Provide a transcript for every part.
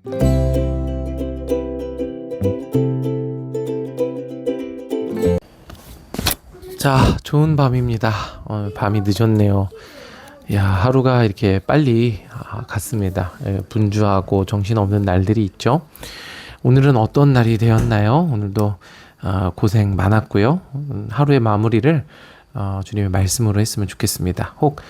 자, 좋은 밤입니다. 밤이 늦었네요. 야, 하루가 이렇게 빨리 갔습니다. 분주하고 정신없는 날들이 있죠. 오늘은 어떤 날이 되었나요? 오늘도 고생 많았고요. 하루의 마무리를 주님의 말씀으로 했으면 좋겠습니다. 혹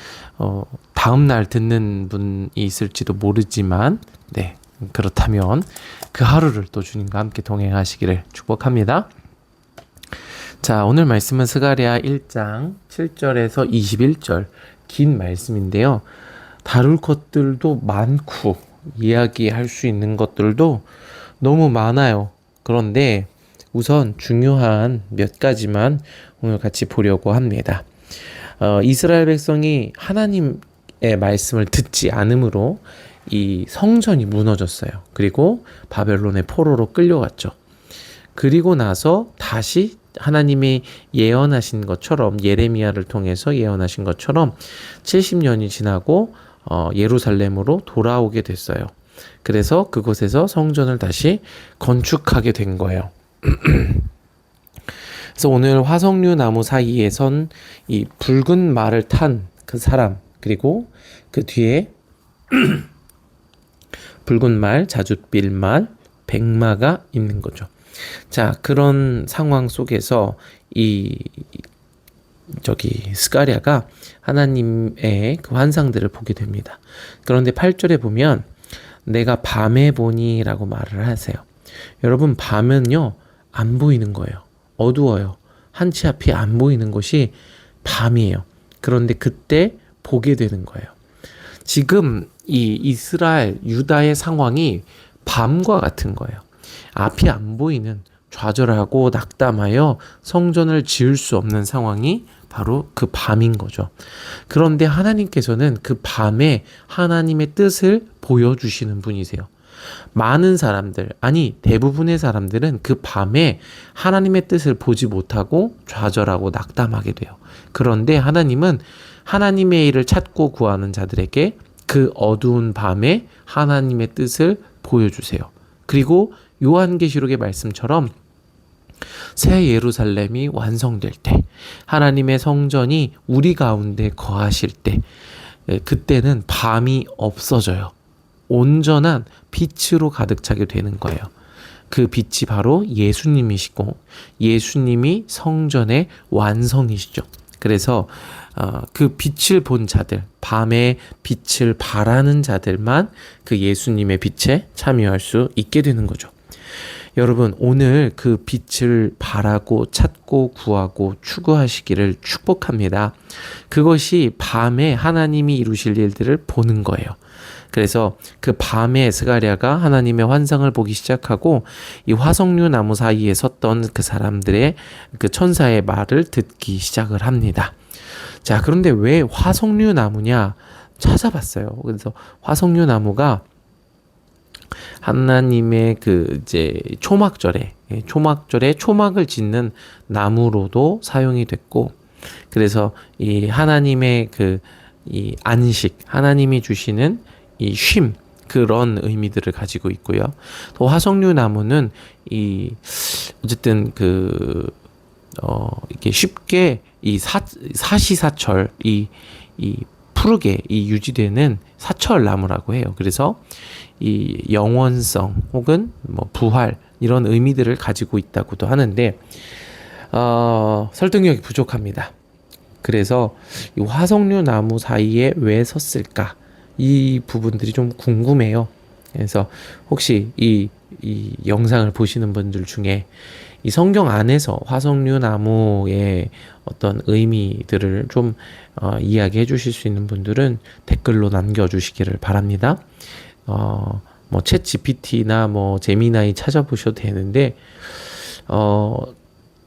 다음 날 듣는 분이 있을지도 모르지만 네, 그렇다면 그 하루를 또 주님과 함께 동행하시기를 축복합니다. 자, 오늘 말씀은 스가랴 1장 7절에서 21절 긴 말씀인데요. 다룰 것들도 많고 이야기할 수 있는 것들도 너무 많아요. 그런데 우선 중요한 몇 가지만 오늘 같이 보려고 합니다. 이스라엘 백성이 하나님의 말씀을 듣지 않으므로 이 성전이 무너졌어요. 그리고 바벨론의 포로로 끌려갔죠. 그리고 나서 다시 하나님이 예언하신 것처럼 예레미야를 통해서 예언하신 것처럼 70년이 지나고 예루살렘으로 돌아오게 됐어요. 그래서 그곳에서 성전을 다시 건축하게 된 거예요. 그래서 오늘 화석류 나무 사이에 선 이 붉은 말을 탄 그 사람, 그리고 그 뒤에 붉은 말, 자줏빛 말, 백마가 있는 거죠. 자, 그런 상황 속에서 스가랴가 하나님의 그 환상들을 보게 됩니다. 그런데 8절에 보면 내가 밤에 보니 라고 말을 하세요. 여러분, 밤은요 안 보이는 거예요. 어두워요. 한치 앞이 안 보이는 것이 밤이에요. 그런데 그때 보게 되는 거예요. 지금 이 이스라엘, 유다의 상황이 밤과 같은 거예요. 앞이 안 보이는, 좌절하고 낙담하여 성전을 지을 수 없는 상황이 바로 그 밤인 거죠. 그런데 하나님께서는 그 밤에 하나님의 뜻을 보여주시는 분이세요. 많은 사람들, 아니 대부분의 사람들은 그 밤에 하나님의 뜻을 보지 못하고 좌절하고 낙담하게 돼요. 그런데 하나님은 하나님의 일을 찾고 구하는 자들에게 그 어두운 밤에 하나님의 뜻을 보여주세요. 그리고 요한계시록의 말씀처럼 새 예루살렘이 완성될 때, 하나님의 성전이 우리 가운데 거하실 때, 그때는 밤이 없어져요. 온전한 빛으로 가득 차게 되는 거예요. 그 빛이 바로 예수님이시고 예수님이 성전의 완성이시죠. 그래서 그 빛을 본 자들, 밤에 빛을 바라는 자들만 그 예수님의 빛에 참여할 수 있게 되는 거죠. 여러분, 오늘 그 빛을 바라고 찾고 구하고 추구하시기를 축복합니다. 그것이 밤에 하나님이 이루실 일들을 보는 거예요. 그래서 그 밤에 스가랴가 하나님의 환상을 보기 시작하고 이 화석류 나무 사이에 섰던 그 사람들의 그 천사의 말을 듣기 시작을 합니다. 자, 그런데 왜 화석류 나무냐 찾아봤어요. 그래서 화석류 나무가 하나님의 초막절에 초막을 짓는 나무로도 사용이 됐고, 그래서 이 하나님의 이 안식, 하나님이 주시는 이 쉼, 그런 의미들을 가지고 있고요. 또 화석류 나무는 어쨌든 이게 쉽게 이 사시사철, 이 푸르게 유지되는 사철나무라고 해요. 그래서 이 영원성 혹은 부활, 이런 의미들을 가지고 있다고도 하는데 설득력이 부족합니다. 그래서 이 화석류 나무 사이에 왜 섰을까? 이 부분들이 좀 궁금해요. 그래서 혹시 이 영상을 보시는 분들 중에 이 성경 안에서 화석류 나무의 어떤 의미들을 좀 이야기해 주실 수 있는 분들은 댓글로 남겨주시기를 바랍니다. 챗 GPT나 제미나이 찾아보셔도 되는데,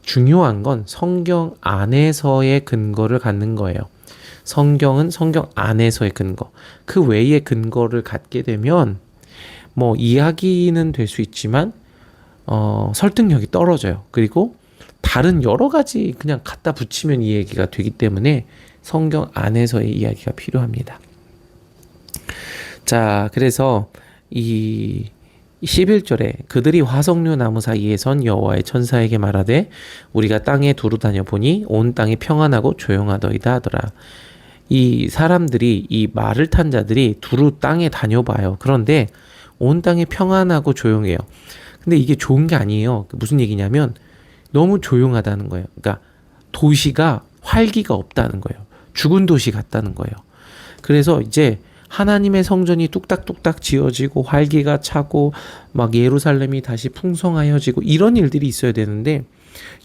중요한 건 성경 안에서의 근거를 갖는 거예요. 성경은 성경 안에서의 근거, 그 외의 근거를 갖게 되면 이야기는 될 수 있지만 설득력이 떨어져요. 그리고 다른 여러 가지 그냥 갖다 붙이면 이 얘기가 되기 때문에 성경 안에서의 이야기가 필요합니다. 자, 그래서 이 11절에 그들이 화석류 나무 사이에 선 여호와의 천사에게 말하되 우리가 땅에 두루 다녀 보니 온 땅이 평안하고 조용하더이다 하더라. 이 사람들이, 이 말을 탄 자들이 두루 땅에 다녀봐요. 그런데 온 땅이 평안하고 조용해요. 근데 이게 좋은 게 아니에요. 무슨 얘기냐면 너무 조용하다는 거예요. 그러니까 도시가 활기가 없다는 거예요. 죽은 도시 같다는 거예요. 그래서 이제 하나님의 성전이 뚝딱뚝딱 지어지고 활기가 차고 막 예루살렘이 다시 풍성하여지고 이런 일들이 있어야 되는데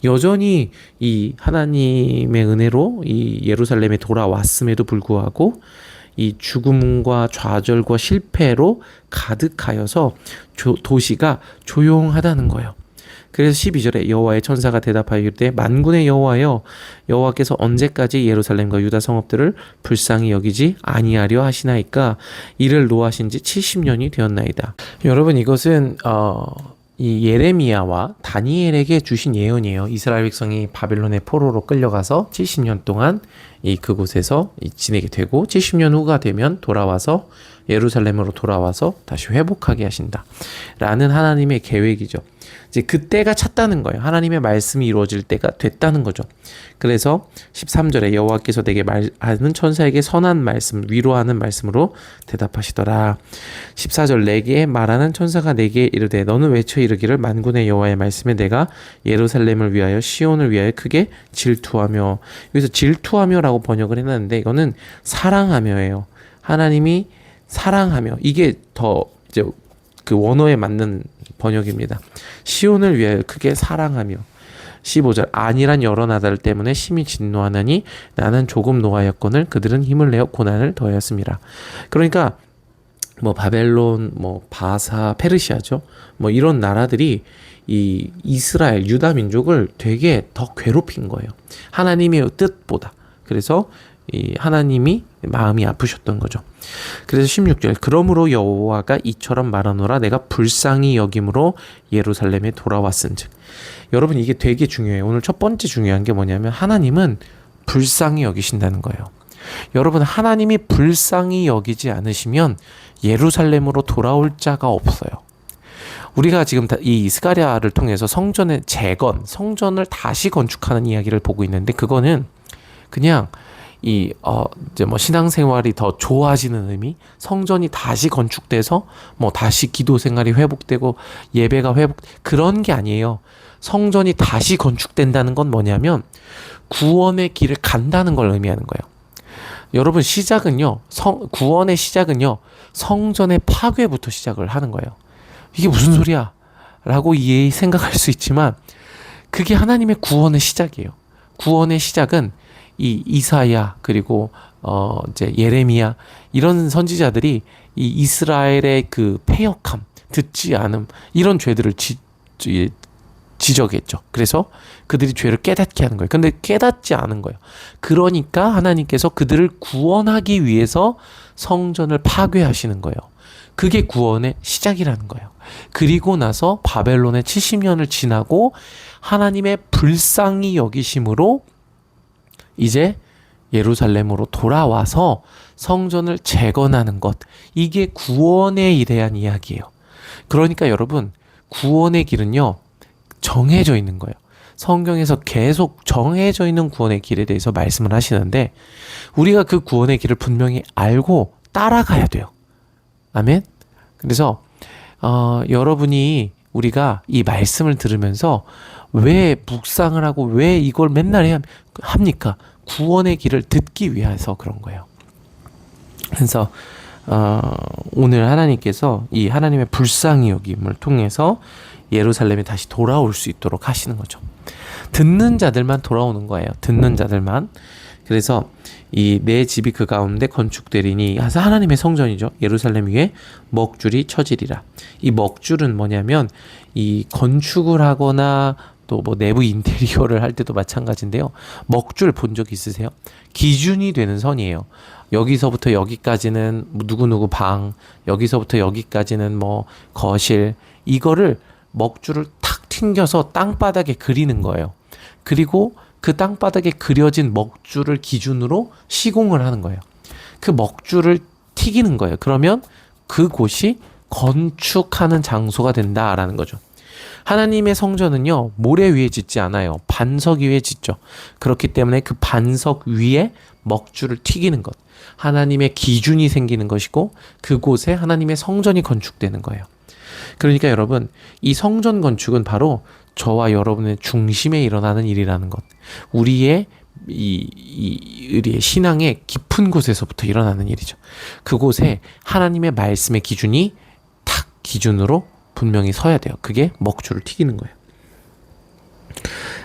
여전히 이 하나님의 은혜로 이 예루살렘에 돌아왔음에도 불구하고 이 죽음과 좌절과 실패로 가득하여서 도시가 조용하다는 거예요. 그래서 12절에 여호와의 천사가 대답하여 이르되 만군의 여호와여 여호와께서 언제까지 예루살렘과 유다 성읍들을 불쌍히 여기지 아니하려 하시나이까 이를 노하신 지 70년이 되었나이다. 여러분 이것은 이 예레미야와 다니엘에게 주신 예언이에요. 이스라엘 백성이 바벨론의 포로로 끌려가서 70년 동안 그곳에서 지내게 되고 70년 후가 되면 돌아와서 예루살렘으로 돌아와서 다시 회복하게 하신다 라는 하나님의 계획이죠. 이제 그때가 찼다는 거예요. 하나님의 말씀이 이루어질 때가 됐다는 거죠. 그래서 13절에 여호와께서 내게 말하는 천사에게 선한 말씀, 위로하는 말씀으로 대답하시더라. 14절 내게 말하는 천사가 내게 이르되 너는 외쳐 이르기를 만군의 여호와의 말씀에 내가 예루살렘을 위하여 시온을 위하여 크게 질투하며, 여기서 질투하며라고 번역을 해놨는데 이거는 사랑하며예요. 하나님이 사랑하며, 이게 더 이제 그 원어에 맞는 번역입니다. 시온을 위하여 크게 사랑하며. 15절 안일한 여러 나라들 때문에 심히 진노하나니 나는 조금 노하였거늘 그들은 힘을 내어 고난을 더하였습니다. 그러니까 뭐 바벨론, 뭐 바사, 페르시아죠. 뭐 이런 나라들이 이 이스라엘 유다 민족을 되게 더 괴롭힌 거예요. 하나님의 뜻보다. 그래서 이 하나님이 마음이 아프셨던 거죠. 그래서 16절 그러므로 여호와가 이처럼 말하노라 내가 불쌍히 여김으로 예루살렘에 돌아왔은즉. 여러분 이게 되게 중요해요. 오늘 첫 번째 중요한 게 뭐냐면 하나님은 불쌍히 여기신다는 거예요. 여러분 하나님이 불쌍히 여기지 않으시면 예루살렘으로 돌아올 자가 없어요. 우리가 지금 이 스가랴를 통해서 성전의 재건, 성전을 다시 건축하는 이야기를 보고 있는데 그거는 그냥 이제 뭐 신앙생활이 더 좋아지는 의미, 성전이 다시 건축돼서 뭐 다시 기도 생활이 회복되고 예배가 그런 게 아니에요. 성전이 다시 건축된다는 건 뭐냐면 구원의 길을 간다는 걸 의미하는 거예요. 여러분 시작은요, 구원의 시작은요, 성전의 파괴부터 시작을 하는 거예요. 이게 무슨 소리야? 라고 생각할 수 있지만 그게 하나님의 구원의 시작이에요. 구원의 시작은 이 이사야 그리고 이제 예레미야 이런 선지자들이 이 이스라엘의 그 패역함, 듣지 않음 이런 죄들을 지적했죠. 그래서 그들이 죄를 깨닫게 하는 거예요. 근데 깨닫지 않은 거예요. 그러니까 하나님께서 그들을 구원하기 위해서 성전을 파괴하시는 거예요. 그게 구원의 시작이라는 거예요. 그리고 나서 바벨론의 70년을 지나고 하나님의 불쌍히 여기심으로 이제 예루살렘으로 돌아와서 성전을 재건하는 것, 이게 구원에 대한 이야기예요. 그러니까 여러분 구원의 길은요 정해져 있는 거예요. 성경에서 계속 정해져 있는 구원의 길에 대해서 말씀을 하시는데 우리가 그 구원의 길을 분명히 알고 따라가야 돼요. 아멘. 그래서 여러분이 우리가 이 말씀을 들으면서 왜 묵상을 하고 왜 이걸 맨날 해야 합니까? 구원의 길을 듣기 위해서 그런 거예요. 그래서 오늘 하나님께서 이 하나님의 불쌍히 여김을 통해서 예루살렘에 다시 돌아올 수 있도록 하시는 거죠. 듣는 자들만 돌아오는 거예요. 듣는 자들만. 그래서 이 내 집이 그 가운데 건축되리니 하나님의 성전이죠. 예루살렘 위에 먹줄이 쳐지리라. 이 먹줄은 뭐냐면 이 건축을 하거나 또 뭐 내부 인테리어를 할 때도 마찬가지인데요. 먹줄 본 적 있으세요? 기준이 되는 선이에요. 여기서부터 여기까지는 누구누구 방, 여기서부터 여기까지는 뭐 거실, 이거를 먹줄을 탁 튕겨서 땅바닥에 그리는 거예요. 그리고 그 땅바닥에 그려진 먹줄을 기준으로 시공을 하는 거예요. 그 먹줄을 튀기는 거예요. 그러면 그곳이 건축하는 장소가 된다라는 거죠. 하나님의 성전은요, 모래 위에 짓지 않아요. 반석 위에 짓죠. 그렇기 때문에 그 반석 위에 먹주를 튀기는 것, 하나님의 기준이 생기는 것이고, 그곳에 하나님의 성전이 건축되는 거예요. 그러니까 여러분, 이 성전 건축은 바로 저와 여러분의 중심에 일어나는 일이라는 것, 우리의 우리의 신앙의 깊은 곳에서부터 일어나는 일이죠. 그곳에 하나님의 말씀의 기준이 탁 기준으로 분명히 서야 돼요. 그게 먹줄을 튀기는 거예요.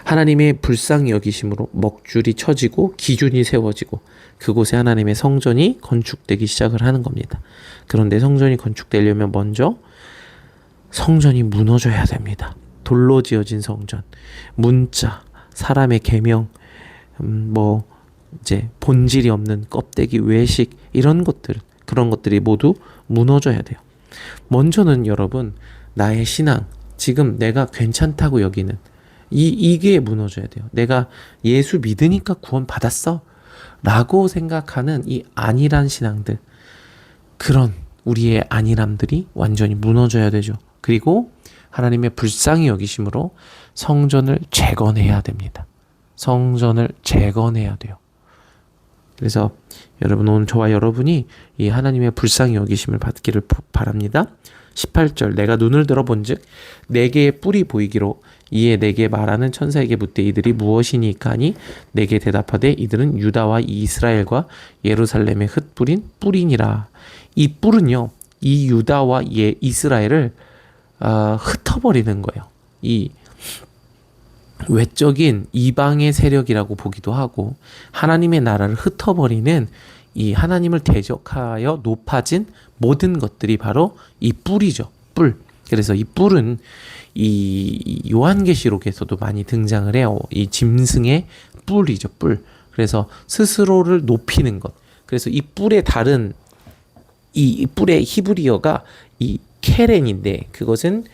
하나님의 불쌍히 여기심으로 먹줄이 쳐지고 기준이 세워지고 그곳에 하나님의 성전이 건축되기 시작을 하는 겁니다. 그런데 성전이 건축되려면 먼저 성전이 무너져야 됩니다. 돌로 지어진 성전, 문자, 사람의 계명, 이제 본질이 없는 껍데기, 외식, 이런 것들, 그런 것들이 모두 무너져야 돼요. 먼저는 여러분, 나의 신앙, 지금 내가 괜찮다고 여기는 이게 무너져야 돼요. 내가 예수 믿으니까 구원 받았어 라고 생각하는 이 안일한 신앙들, 그런 우리의 안일함들이 완전히 무너져야 되죠. 그리고 하나님의 불쌍히 여기심으로 성전을 재건해야 됩니다. 성전을 재건해야 돼요. 그래서 여러분, 오늘 저와 여러분이 이 하나님의 불쌍히 여기심을 받기를 바랍니다. 18절, 내가 눈을 들어본즉 네 개의 뿔이 보이기로 이에 내게 말하는 천사에게 묻되 이들이 무엇이니까 하니 내게 대답하되 이들은 유다와 이스라엘과 예루살렘의 흩뿌린 뿔이니라. 이 뿔은요, 이 유다와 이스라엘을 흩어버리는 거예요. 이 외적인 이방의 세력이라고 보기도 하고, 하나님의 나라를 흩어버리는 이 하나님을 대적하여 높아진 모든 것들이 바로 이 뿔이죠. 뿔. 그래서 이 뿔은 이 요한계시록에서도 많이 등장을 해요. 이 짐승의 뿔이죠. 뿔. 그래서 스스로를 높이는 것. 그래서 이 뿔의 다른 이 뿔의 히브리어가 이 케렌인데, 그것은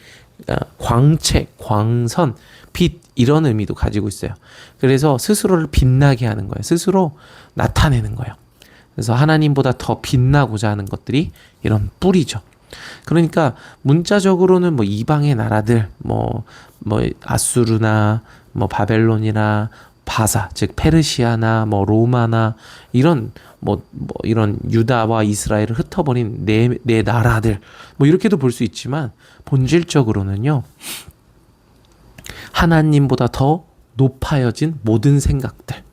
광채, 광선, 빛, 이런 의미도 가지고 있어요. 그래서 스스로를 빛나게 하는 거예요. 스스로 나타내는 거예요. 그래서 하나님보다 더 빛나고자 하는 것들이 이런 뿔이죠. 그러니까 문자적으로는 뭐 이방의 나라들, 뭐 아수르나 뭐 바벨론이나 바사, 즉 페르시아나 뭐 로마나 이런 이런 유다와 이스라엘을 흩어버린 네 나라들, 뭐 이렇게도 볼 수 있지만 본질적으로는요, 하나님보다 더 높아여진 모든 생각들,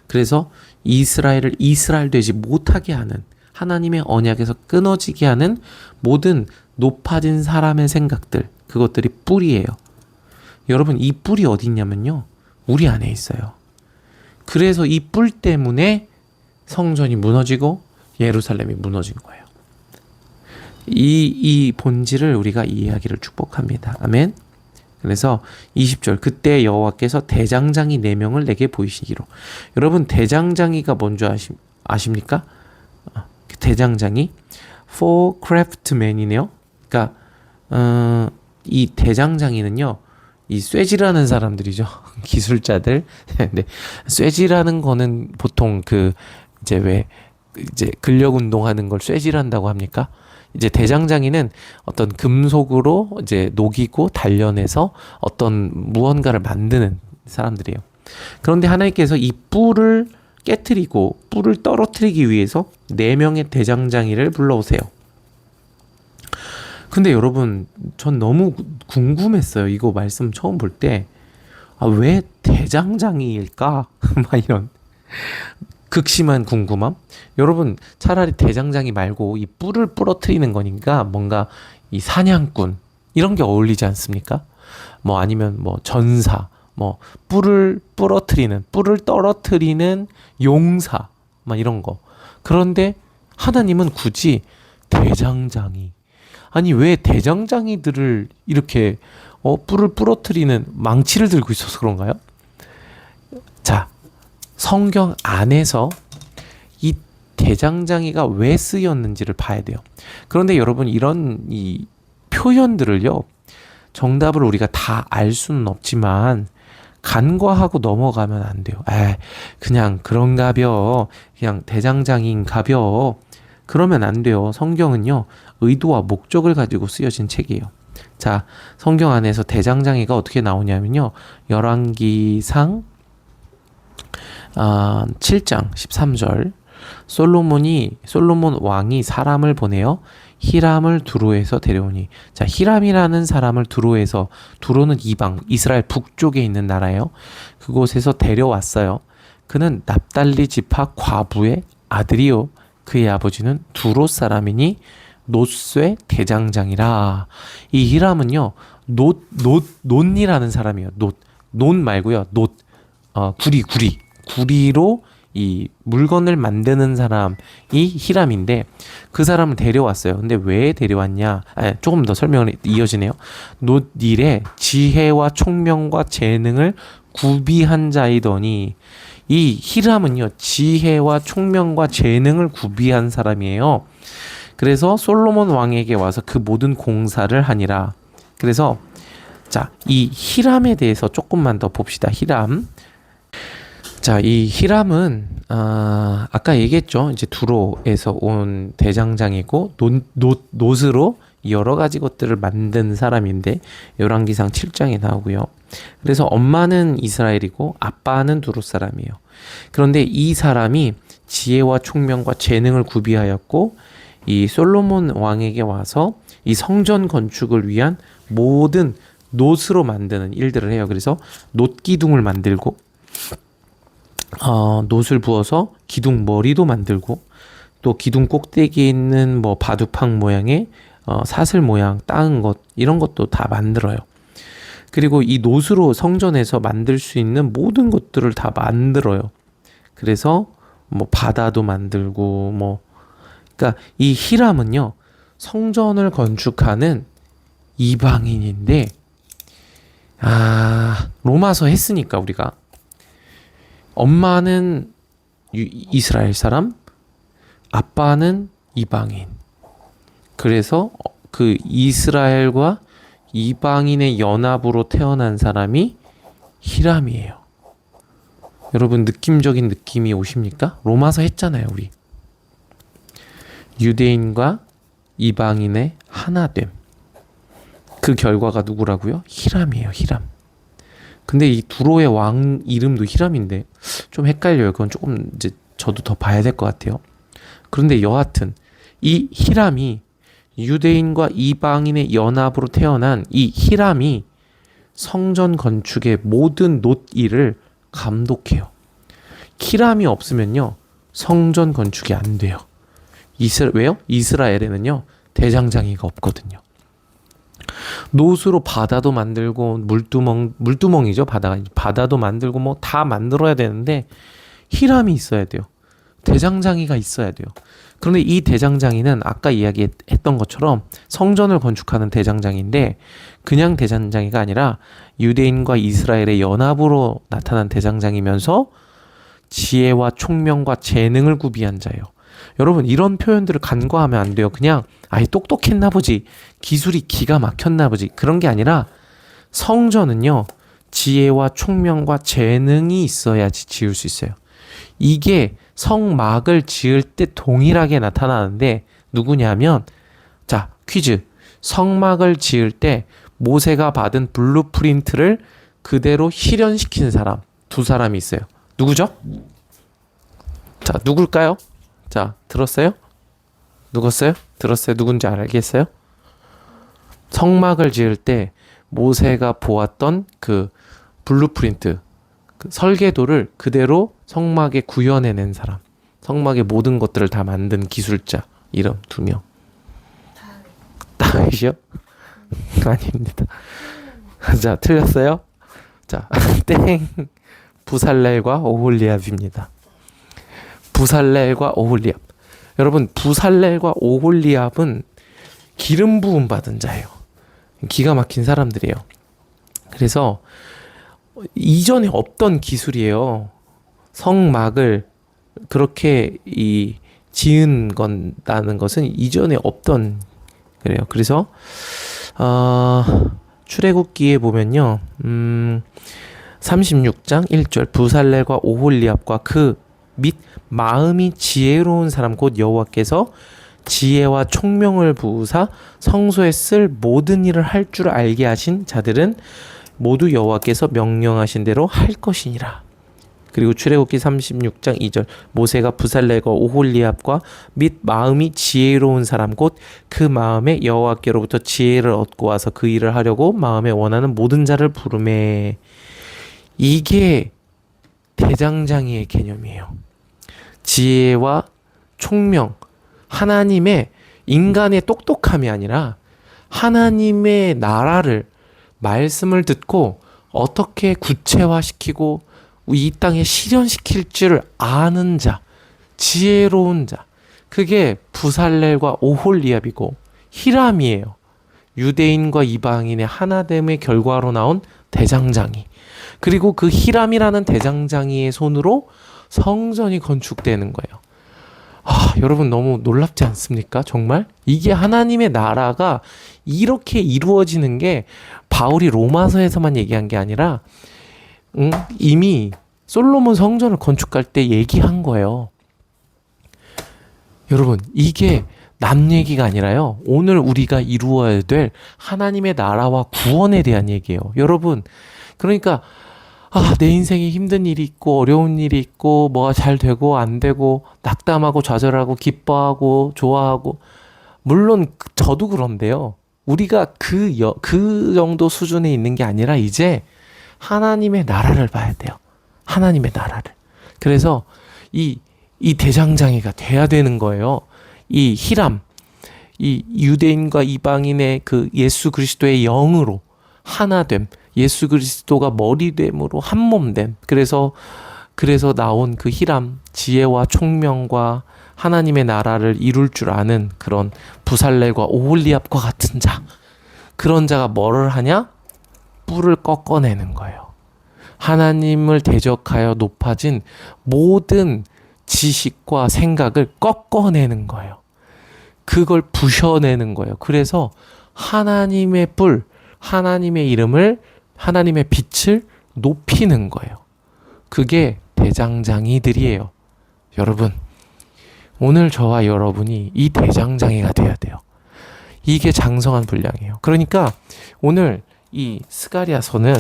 그래서 이스라엘을 이스라엘 되지 못하게 하는, 하나님의 언약에서 끊어지게 하는 모든 높아진 사람의 생각들, 그것들이 뿔이에요. 여러분, 이 뿔이 어디 있냐면요, 우리 안에 있어요. 그래서 이 뿔 때문에 성전이 무너지고 예루살렘이 무너진 거예요. 이 본질을 우리가 이해하기를 축복합니다. 아멘. 그래서 20절, 그때 여호와께서 대장장이 4명을 내게 보이시기로. 여러분, 대장장이가 뭔지 아십니까? 대장장이 for craftsman이네요. 그러니까 이 대장장이는요, 이 쇠질하는 사람들이죠. 기술자들. 네. 쇠질하는 거는 보통 이제 근력 운동하는 걸 쇠질한다고 합니까? 이제 대장장이는 어떤 금속으로 이제 녹이고 단련해서 어떤 무언가를 만드는 사람들이에요. 그런데 하나님께서 이 뿔을 깨트리고 뿔을 떨어뜨리기 위해서 4명의 대장장이를 불러오세요. 근데 여러분, 전 너무 궁금했어요. 이거 말씀 처음 볼 때, 왜 대장장이일까? 막 이런 극심한 궁금함. 여러분, 차라리 대장장이 말고 이 뿔을 부러뜨리는 거니까 뭔가 이 사냥꾼 이런 게 어울리지 않습니까? 뭐 아니면 뭐 전사, 뭐 뿔을 떨어뜨리는 용사, 막 이런 거. 그런데 하나님은 굳이 대장장이, 아니 왜 대장장이들을 이렇게 뿔을 부러뜨리는 망치를 들고 있어서 그런가요? 자, 성경 안에서 이 대장장이가 왜 쓰였는지를 봐야 돼요. 그런데 여러분, 이런 이 표현들을요, 정답을 우리가 다 알 수는 없지만 간과하고 넘어가면 안 돼요. 그냥 그런가벼, 그냥 대장장이인가벼, 그러면 안 돼요. 성경은요, 의도와 목적을 가지고 쓰여진 책이에요. 자, 성경 안에서 대장장이가 어떻게 나오냐면요. 열왕기상 7장 13절 솔로몬 왕이 사람을 보내어 히람을 두로에서 데려오니. 자, 히람이라는 사람을 두로는 이방, 이스라엘 북쪽에 있는 나라예요. 그곳에서 데려왔어요. 그는 납달리 지파 과부의 아들이요, 그의 아버지는 두로 사람이니 놋쇠 대장장이라. 이 히람은요, 놋이라는 사람이에요. 놋 말고요, 구리로 이 물건을 만드는 사람이 히람인데, 그 사람을 데려왔어요. 근데 왜 데려왔냐? 조금 더 설명을 이어지네요. 놋일에 지혜와 총명과 재능을 구비한 자이더니. 이 히람은요, 지혜와 총명과 재능을 구비한 사람이에요. 그래서 솔로몬 왕에게 와서 그 모든 공사를 하니라. 그래서 자, 이 히람에 대해서 조금만 더 봅시다. 히람. 자, 이 히람은 아까 얘기했죠. 이제 두로에서 온 대장장이고 놋으로 여러 가지 것들을 만든 사람인데, 열왕기상 7장에 나오고요. 그래서 엄마는 이스라엘이고 아빠는 두로 사람이에요. 그런데 이 사람이 지혜와 총명과 재능을 구비하였고, 이 솔로몬 왕에게 와서 이 성전 건축을 위한 모든 놋으로 만드는 일들을 해요. 그래서 놋 기둥을 만들고, 놋을 부어서 기둥 머리도 만들고, 또 기둥 꼭대기에 있는 뭐 바둑판 모양의 사슬 모양 따은 것, 이런 것도 다 만들어요. 그리고 이 놋으로 성전에서 만들 수 있는 모든 것들을 다 만들어요. 그래서 뭐 바다도 만들고 그러니까 이 히람은요, 성전을 건축하는 이방인인데, 로마서 했으니까 우리가 엄마는 이스라엘 사람, 아빠는 이방인. 그래서 그 이스라엘과 이방인의 연합으로 태어난 사람이 히람이에요. 여러분, 느낌적인 느낌이 오십니까? 로마서 했잖아요, 우리. 유대인과 이방인의 하나됨. 그 결과가 누구라고요? 히람이에요, 히람. 근데 이 두로의 왕 이름도 히람인데 좀 헷갈려요. 그건 조금 이제 저도 더 봐야 될 것 같아요. 그런데 여하튼 이 히람이, 유대인과 이방인의 연합으로 태어난 이 히람이 성전 건축의 모든 놋일을 감독해요. 히람이 없으면요, 성전 건축이 안 돼요. 왜요? 이스라엘에는요, 대장장이가 없거든요. 놋으로 바다도 만들고, 물두멍이죠, 바다도 만들고 뭐 다 만들어야 되는데 히람이 있어야 돼요. 대장장이가 있어야 돼요. 그런데 이 대장장이는 아까 이야기했던 것처럼 성전을 건축하는 대장장인데, 그냥 대장장이가 아니라 유대인과 이스라엘의 연합으로 나타난 대장장이면서 지혜와 총명과 재능을 구비한 자예요. 여러분, 이런 표현들을 간과하면 안 돼요. 그냥 똑똑했나 보지, 기술이 기가 막혔나 보지, 그런 게 아니라 성전은요, 지혜와 총명과 재능이 있어야지 지을 수 있어요. 이게 성막을 지을 때 동일하게 나타나는데 누구냐면, 자, 퀴즈. 성막을 지을 때 모세가 받은 블루프린트를 그대로 실현시킨 사람, 두 사람이 있어요. 누구죠? 자, 누굴까요? 자, 들었어요? 누구였어요? 들었어요? 누군지 알겠어요? 성막을 지을 때 모세가 보았던 그 블루프린트, 그 설계도를 그대로 성막에 구현해낸 사람, 성막의 모든 것들을 다 만든 기술자, 이름 2명. 다윗이요? 아닙니다. 자, 틀렸어요? 자, 땡. 부살렐과 오홀리압입니다. 부살렐과 오홀리압. 여러분, 부살렐과 오홀리압은 기름 부음 받은 자예요. 기가 막힌 사람들이에요. 그래서 이전에 없던 기술이에요. 성막을 그렇게 지은 건다는 것은 이전에 없던, 그래요. 그래서 출애굽기에 보면요, 36장 1절, 부살렐과 오홀리압과 그 및 마음이 지혜로운 사람 곧 여호와께서 지혜와 총명을 부으사 성소에 쓸 모든 일을 할 줄 알게 하신 자들은 모두 여호와께서 명령하신 대로 할 것이니라. 그리고 출애굽기 36장 2절 모세가 부살렐과 오홀리압과 및 마음이 지혜로운 사람 곧 그 마음에 여호와께로부터 지혜를 얻고 와서 그 일을 하려고 마음에 원하는 모든 자를 부르매. 이게 대장장이의 개념이에요. 지혜와 총명, 하나님의 인간의 똑똑함이 아니라 하나님의 나라를 말씀을 듣고 어떻게 구체화시키고 이 땅에 실현시킬 줄 아는 자, 지혜로운 자, 그게 부살렐과 오홀리압이고 히람이에요. 유대인과 이방인의 하나됨의 결과로 나온 대장장이. 그리고 그 히람이라는 대장장이의 손으로 성전이 건축되는 거예요. 여러분 너무 놀랍지 않습니까? 정말 이게 하나님의 나라가 이렇게 이루어지는 게 바울이 로마서에서만 얘기한 게 아니라 이미 솔로몬 성전을 건축할 때 얘기한 거예요. 여러분 이게 남 얘기가 아니라요. 오늘 우리가 이루어야 될 하나님의 나라와 구원에 대한 얘기예요. 여러분 그러니까 내 인생에 힘든 일이 있고 어려운 일이 있고 뭐가 잘 되고 안 되고 낙담하고 좌절하고 기뻐하고 좋아하고 물론 저도 그런데요. 우리가 그 정도 수준에 있는 게 아니라 이제 하나님의 나라를 봐야 돼요. 하나님의 나라를. 그래서 이 대장장이가 돼야 되는 거예요. 이 히람, 이 유대인과 이방인의 그 예수 그리스도의 영으로 하나됨, 예수 그리스도가 머리됨으로 한 몸됨. 그래서 나온 그 히람, 지혜와 총명과 하나님의 나라를 이룰 줄 아는 그런 부살렐과 오홀리압과 같은 자. 그런 자가 뭐를 하냐? 뿔을 꺾어내는 거예요. 하나님을 대적하여 높아진 모든 지식과 생각을 꺾어내는 거예요. 그걸 부셔내는 거예요. 그래서 하나님의 뿔, 하나님의 이름을, 하나님의 빛을 높이는 거예요. 그게 대장장이들이에요. 여러분, 오늘 저와 여러분이 이 대장장이가 돼야 돼요. 이게 장성한 분량이에요. 그러니까 오늘 이 스가랴서는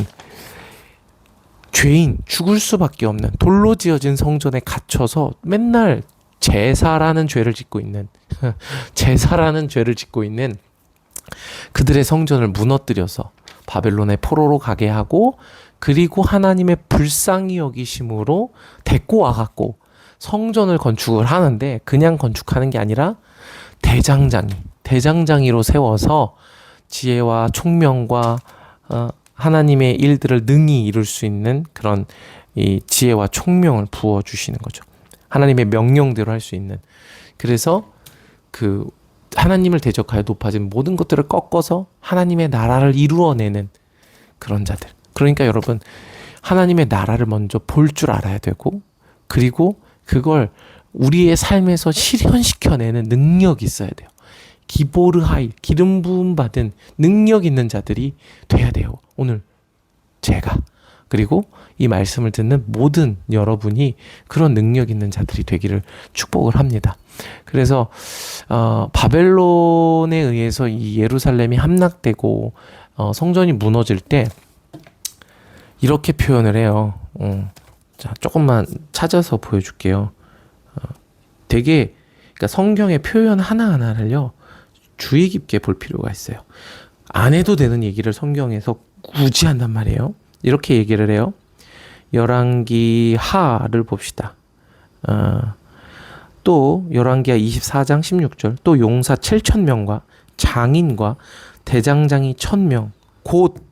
죄인, 죽을 수밖에 없는 돌로 지어진 성전에 갇혀서 맨날 제사라는 죄를 짓고 있는 그들의 성전을 무너뜨려서 바벨론의 포로로 가게 하고 그리고 하나님의 불쌍히 여기심으로 데리고 와갖고 성전을 건축을 하는데 그냥 건축하는 게 아니라 대장장이로 세워서 지혜와 총명과 하나님의 일들을 능히 이룰 수 있는 그런 이 지혜와 총명을 부어주시는 거죠. 하나님의 명령대로 할 수 있는. 그래서 그 하나님을 대적하여 높아진 모든 것들을 꺾어서 하나님의 나라를 이루어내는 그런 자들. 그러니까 여러분 하나님의 나라를 먼저 볼 줄 알아야 되고 그리고 그걸 우리의 삶에서 실현시켜내는 능력이 있어야 돼요. 기보르하이, 기름 부음 받은 능력 있는 자들이 돼야 돼요. 오늘 제가 그리고 이 말씀을 듣는 모든 여러분이 그런 능력 있는 자들이 되기를 축복을 합니다. 그래서 바벨론에 의해서 이 예루살렘이 함락되고 성전이 무너질 때 이렇게 표현을 해요. 자, 조금만 찾아서 보여줄게요. 그러니까 성경의 표현 하나하나를요 주의 깊게 볼 필요가 있어요. 안 해도 되는 얘기를 성경에서 굳이 한단 말이에요. 이렇게 얘기를 해요. 열왕기 하를 봅시다. 또 열왕기하 24장 16절 또 용사 7,000명과 장인과 대장장이 1,000명 곧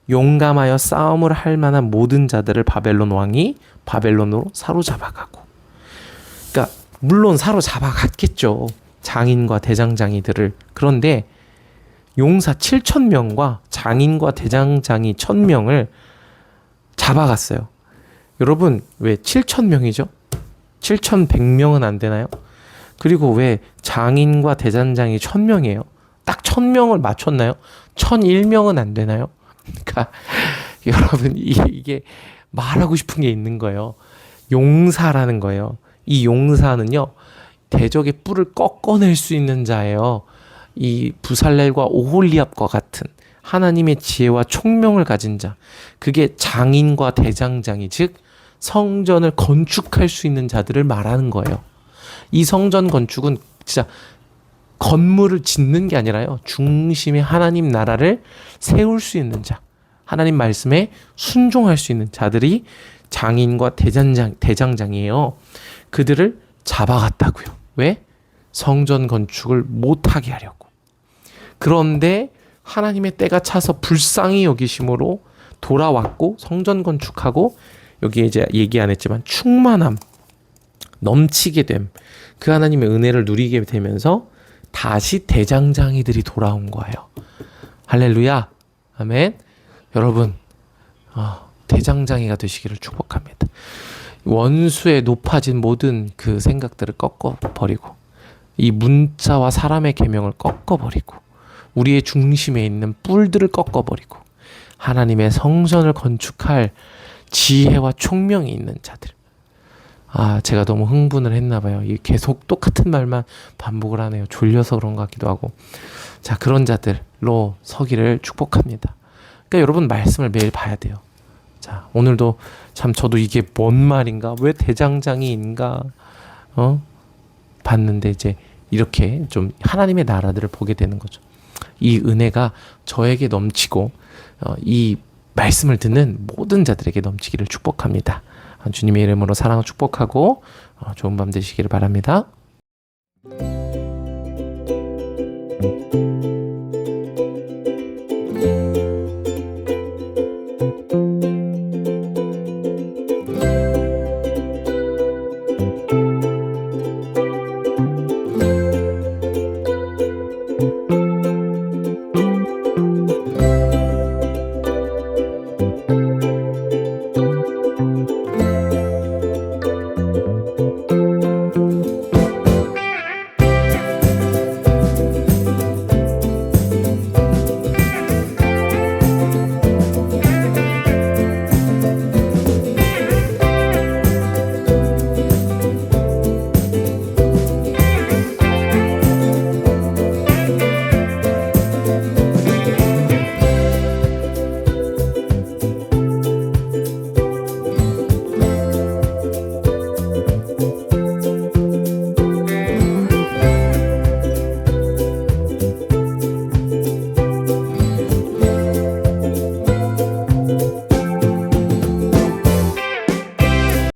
용감하여 싸움을 할 만한 모든 자들을 바벨론 왕이 바벨론으로 사로잡아가고. 그러니까 물론 사로잡아갔겠죠. 장인과 대장장이들을. 그런데 용사 7,000명과 장인과 대장장이 1,000명을 잡아갔어요. 여러분 왜 7,000명이죠? 7,100명은 안 되나요? 그리고 왜 장인과 대장장이 1,000명이에요? 딱 1,000명을 맞췄나요? 1,001명은 안 되나요? 그러니까 여러분 이게 말하고 싶은 게 있는 거예요. 용사라는 거예요. 이 용사는요 대적의 뿔을 꺾어낼 수 있는 자예요. 이 부살렐과 오홀리압과 같은 하나님의 지혜와 총명을 가진 자, 그게 장인과 대장장이, 즉 성전을 건축할 수 있는 자들을 말하는 거예요. 이 성전 건축은 진짜 건물을 짓는 게 아니라요, 중심에 하나님 나라를 세울 수 있는 자, 하나님 말씀에 순종할 수 있는 자들이 장인과 대장장이에요. 그들을 잡아갔다고요. 왜? 성전 건축을 못하게 하려고. 그런데 하나님의 때가 차서 불쌍히 여기심으로 돌아왔고, 성전 건축하고, 여기에 이제 얘기 안 했지만 충만함, 넘치게 됨, 그 하나님의 은혜를 누리게 되면서 다시 대장장이들이 돌아온 거예요. 할렐루야, 아멘. 여러분, 대장장이가 되시기를 축복합니다. 원수의 높아진 모든 그 생각들을 꺾어버리고, 이 문자와 사람의 계명을 꺾어버리고, 우리의 중심에 있는 뿔들을 꺾어버리고, 하나님의 성전을 건축할 지혜와 총명이 있는 자들. 제가 너무 흥분을 했나 봐요. 계속 똑같은 말만 반복을 하네요. 졸려서 그런 것 같기도 하고. 자, 그런 자들로 서기를 축복합니다. 그러니까 여러분, 말씀을 매일 봐야 돼요. 자, 오늘도 참 저도 이게 뭔 말인가? 왜 대장장이인가? 봤는데 이제 이렇게 좀 하나님의 나라들을 보게 되는 거죠. 이 은혜가 저에게 넘치고 이 말씀을 듣는 모든 자들에게 넘치기를 축복합니다. 주님의 이름으로 사랑을 축복하고 좋은 밤 되시기를 바랍니다.